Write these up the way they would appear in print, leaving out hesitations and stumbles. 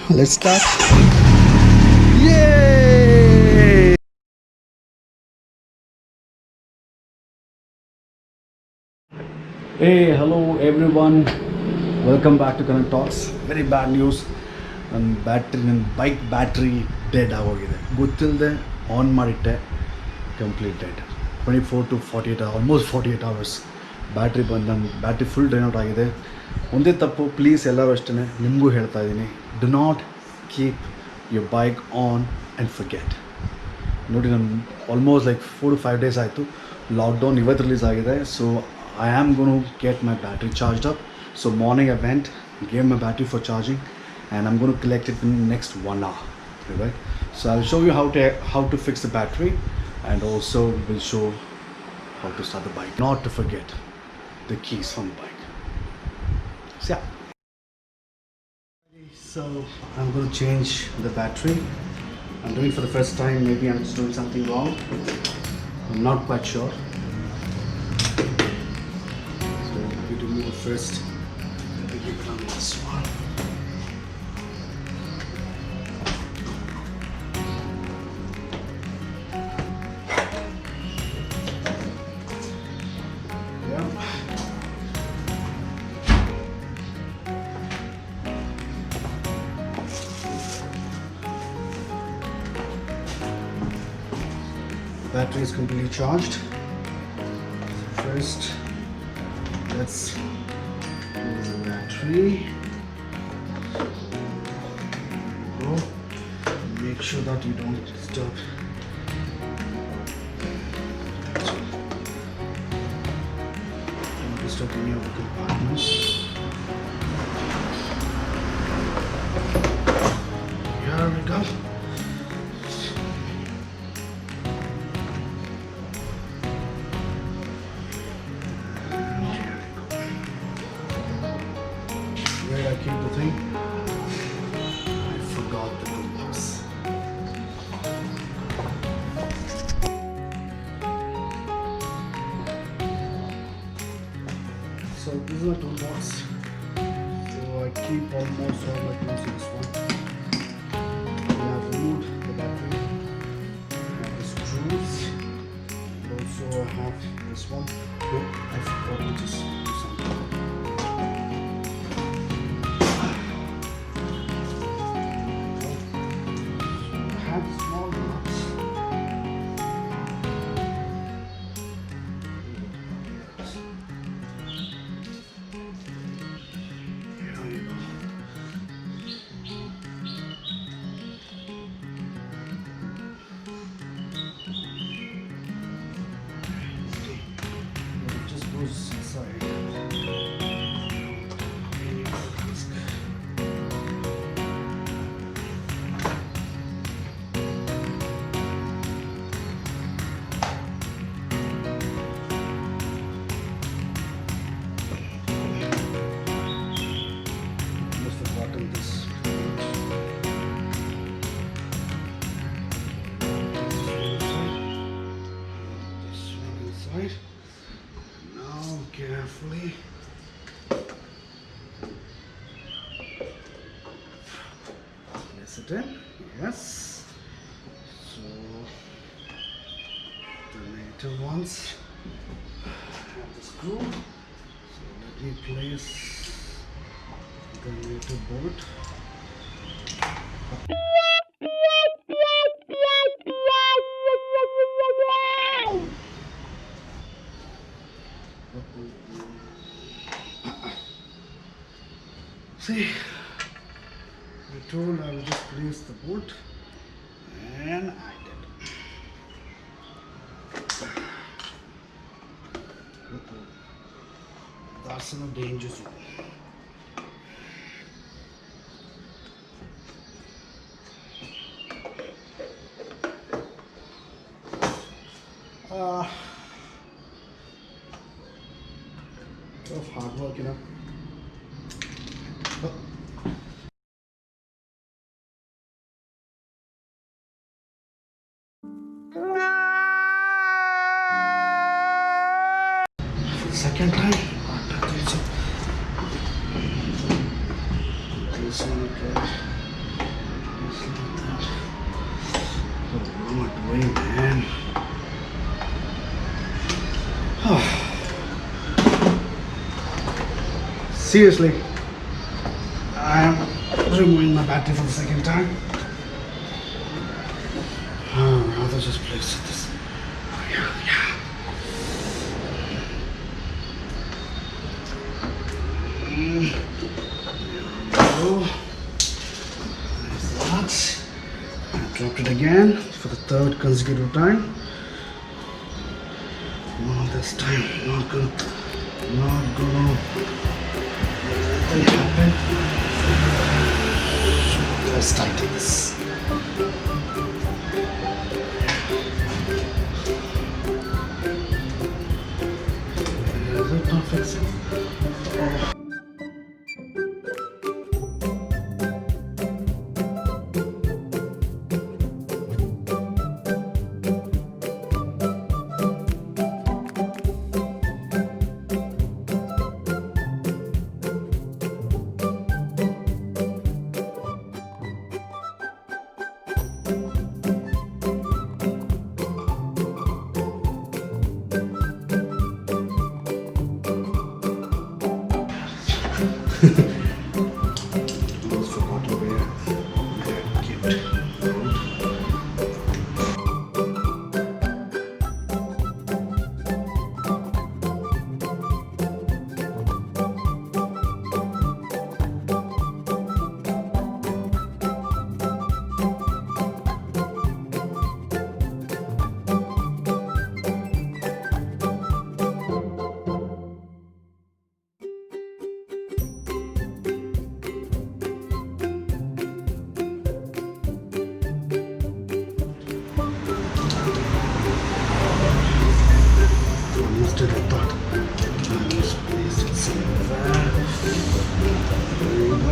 Let's start. Yay! Hey, hello everyone. Welcome back to Connect Talks. Very bad news. ನನ್ನ bike battery dead ಆಗೋಗಿದೆ. ಗೊತ್ತಿಲ್ಲದೆ on ಮಾಡಿಟ್ಟೆ, complete dead. 24 to 48 almost 48 hours battery ಬಂದು ನನ್ನ battery full drain out ಆಗಿದೆ. ಒಂದೇ ತಪ್ಪು, please ಎಲ್ಲರೂ ಅಷ್ಟೇ, ನಿಮಗೂ ಹೇಳ್ತಾ ಇದ್ದೀನಿ, do not keep your bike on and forget. ನೋಡಿ, ನಾನು ಆಲ್ಮೋಸ್ಟ್ ಲೈಕ್ 4 to 5 days ಆಯಿತು. ಲಾಕ್ಡೌನ್ ಇವತ್ತು ರಿಲೀಸ್ ಆಗಿದೆ. So I am going to get my battery charged up. So morning I went, gave my battery for charging, and I'm going to collect it in the next 1 hour. Right? So I'll show you how to fix the battery, and also will show how to start the bike. Not to forget the keys from the bike. So yeah. So I'm going to change the battery. I'm doing it for the first time. Maybe I'm just doing something wrong. I'm not quite sure. So we do move first. Let me keep it on this one. Yeah. Battery is completely charged. First, let's use the battery. Go. Make sure that you don't disturb. Don't disturb any of the compartments. Here we go. Where I keep the thing, I forgot the toolbox. So this is my toolbox. So I keep almost all my tools in this one. And I've removed the battery. I have the screws. And also I have this one. Oh, I forgot to just do something. Have small nuts. Here you go. It just goes inside. Must have gotten this. This one inside. Now carefully. Place it in. Yes. So the later ones have the screw. So let me place the later bolt. See, I told I will just place the bolt, and I did. That's in a danger zone. Of hard work, you know. Oh. For the second time, I think so. This one, okay. What am I doing, man? Seriously, I am removing my battery for the second time. I'd rather just place this. Yeah. There we go. There's that. I dropped it again for the third consecutive time. No, this time not gonna let that happen. Let's tighten this. Is it not fixing? Almost forgot where I kept it. Instead I thought I just placed it somewhere. There you go.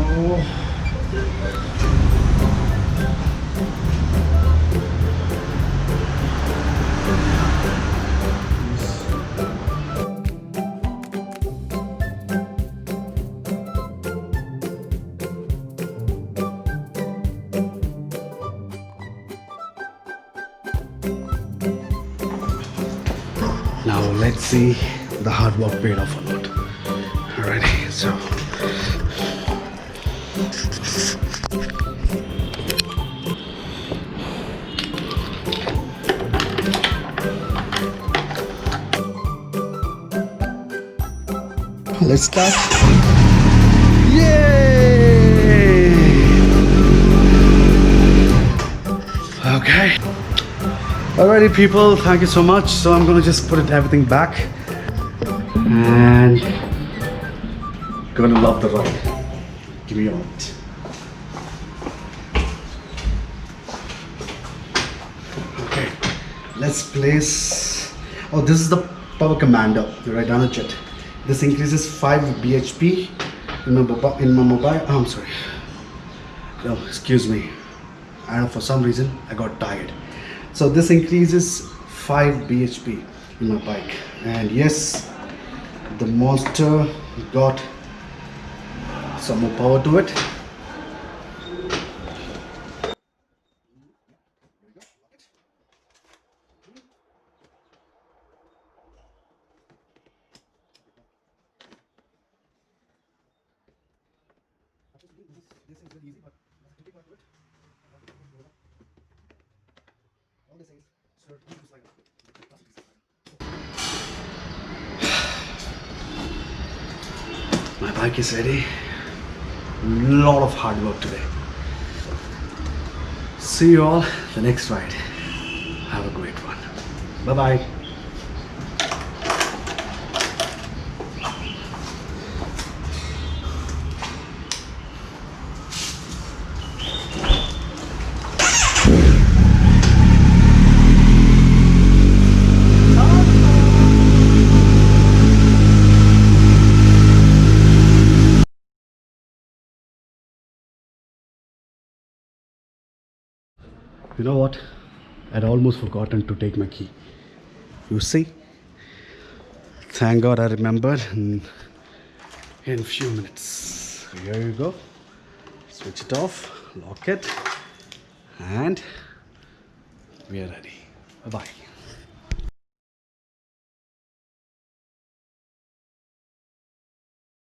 Now let's see the hard work paid off or not. Alrighty, so let's start. Yay! Okay. Alrighty people, thank you so much. So I'm gonna just put everything back and gonna love the ride. Give me a moment. Okay, let's place. Oh, this is the power commander. You write down a jet. This increases 5 bhp in my mobile. Oh, I'm sorry. No, excuse me. I don't know, for some reason I got tired. So this increases 5 bhp in my bike, and yes, the monster got some more power to it. My bike is ready. Lot of hard work today. See you all the next ride. Have a great one. Bye bye. You know what? I'd almost forgotten to take my key. You see? Thank God I remembered in few minutes. Here you go. Switch it off, lock it, and we are ready. Bye.